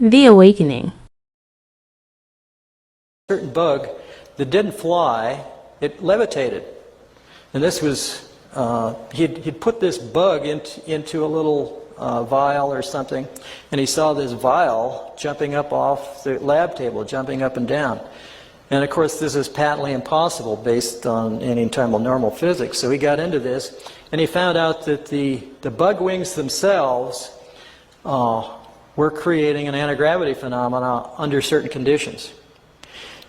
The Awakening. Certain bug that didn't fly, it levitated. And this was, he'd put this bug into a little vial or something, and he saw this vial jumping up off the lab table, jumping up and down. And of course this is patently impossible based on any time of normal physics. So he got into this, and he found out that the bug wings themselves were creating an anti-gravity phenomena under certain conditions.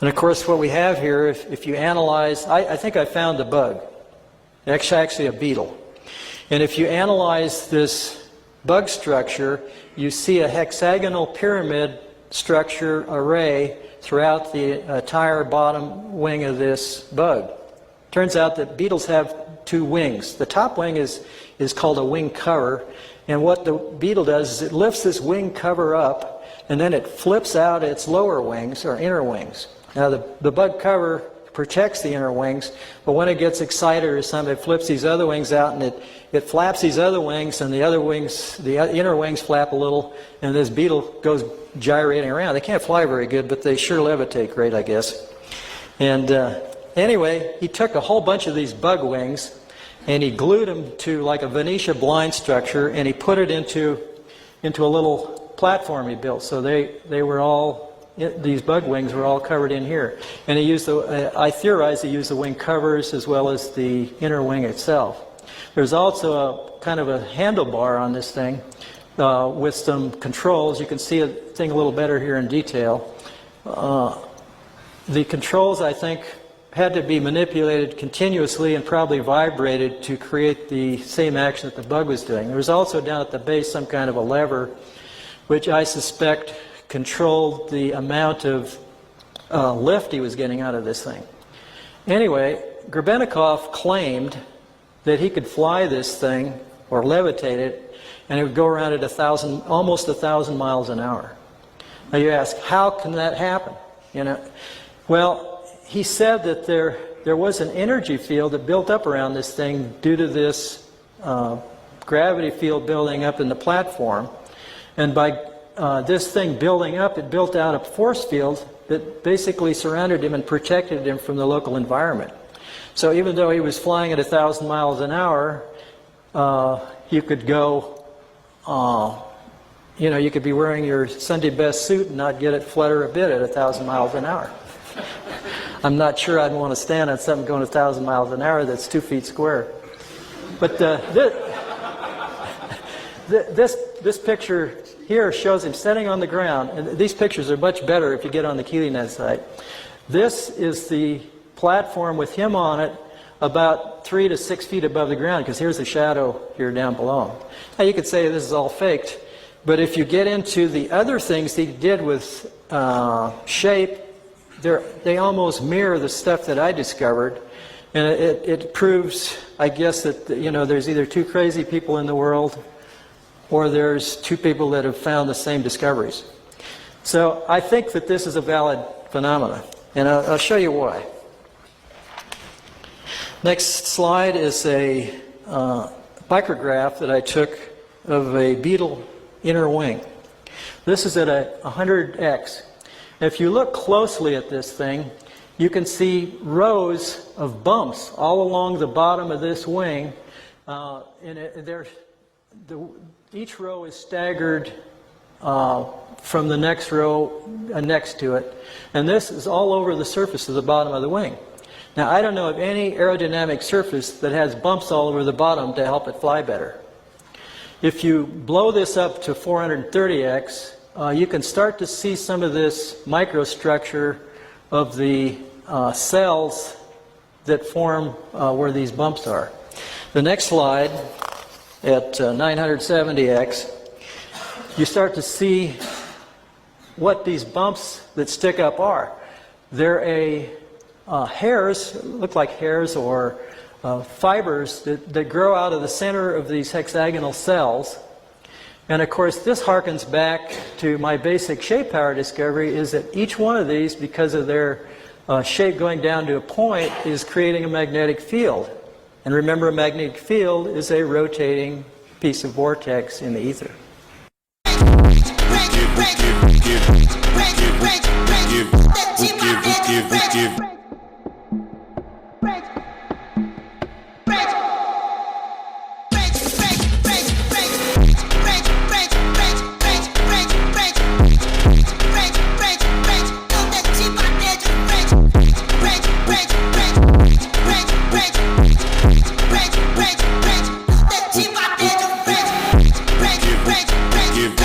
And of course what we have here, if you analyze, I think I found the bug. It's actually a beetle. And if you analyze this bug structure, you see a hexagonal pyramid structure array throughout the entire bottom wing of this bug. Turns out that beetles have two wings. The top wing is called a wing cover, and what the beetle does is it lifts this wing cover up, and then it flips out its lower wings, or inner wings. Now the bug cover protects the inner wings, but when it gets excited or something, it flips these other wings out, and it flaps these other wings, and the other wings, the inner wings flap a little, and this beetle goes gyrating around. They can't fly very good, but they sure levitate great, I guess. And anyway, he took a whole bunch of these bug wings, and he glued them to like a Venetia blind structure, and he put it into a little platform he built. So they were all, these bug wings were all covered in here. And he used I theorize he used the wing covers as well as the inner wing itself. There's also a kind of a handlebar on this thing with some controls. You can see the thing a little better here in detail. The controls, I think, had to be manipulated continuously and probably vibrated to create the same action that the bug was doing. There was also down at the base some kind of a lever which I suspect controlled the amount of lift he was getting out of this thing. Anyway, Grebennikov claimed that he could fly this thing or levitate it, and it would go around at almost 1,000 miles an hour. Now you ask, how can that happen? You know, well, he said that there was an energy field that built up around this thing due to this gravity field building up in the platform, and by this thing building up, it built out a force field that basically surrounded him and protected him from the local environment. So even though he was flying at 1,000 miles an hour, you could go, you know, you could be wearing your Sunday best suit and not get it flutter a bit at 1,000 miles an hour. I'm not sure I'd want to stand on something going 1,000 miles an hour that's 2 feet square. But this picture here shows him sitting on the ground. And these pictures are much better if you get on the KeelyNet site. This is the platform with him on it about 3 to 6 feet above the ground, because here's the shadow here down below. Now you could say this is all faked, but if you get into the other things he did with shape, they almost mirror the stuff that I discovered, and it proves, I guess, that there's either two crazy people in the world, or there's two people that have found the same discoveries. So I think that this is a valid phenomenon, and I'll show you why. Next slide is a micrograph that I took of a beetle inner wing. This is at 100x. If you look closely at this thing, you can see rows of bumps all along the bottom of this wing. Each row is staggered from the next row next to it. And this is all over the surface of the bottom of the wing. Now, I don't know of any aerodynamic surface that has bumps all over the bottom to help it fly better. If you blow this up to 430x, you can start to see some of this microstructure of the cells that form where these bumps are. The next slide, at 970x, you start to see what these bumps that stick up are. They're hairs, look like hairs or fibers that grow out of the center of these hexagonal cells. And of course, this harkens back to my basic shape power discovery, is that each one of these, because of their shape going down to a point, is creating a magnetic field. And remember, a magnetic field is a rotating piece of vortex in the ether.